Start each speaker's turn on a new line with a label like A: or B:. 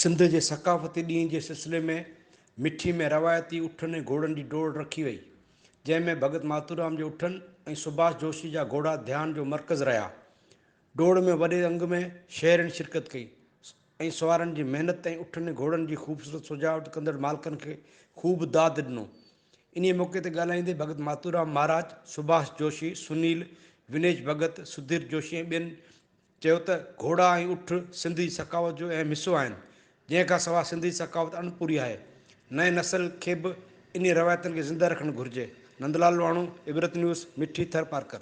A: सिंध जे सकाफ़ती ॾींहं जे सिलसिले में मिठी में रवायती उठनि ऐं घोड़नि जी डोड़ रखी वई, जंहिंमें भगत मातूराम जे उठनि ऐं सुभाष जोशी जा घोड़ा ध्यान जो मर्कज़ रहिया। डोड़ में वॾे अंग में शहरनि शिरकत कई ऐं सवारनि जी महिनत ऐं उठनि ऐं घोड़नि जी ख़ूबसूरत सजावट कंदड़ मालिकनि खे ख़ूब दाद ॾिनो। इन मौक़े ते ॻाल्हाईंदे भगत मातूराम महाराज, सुभाष जोशी, सुनील, विनेश भगत, सुधीर जोशी ऐं ॿियनि चयो त घोड़ा ऐं उठ सिंधी सकावत जो अहम हिसो आहिनि, जंहिंखां सवाइ सिंधी सकावत अनपूरी आहे। नए नसल खे बि इन रवायतनि खे ज़िंदा रखणु घुरिजे। नंदलाल वाणो, इबरत न्यूज़, मिठी थर पार्कर।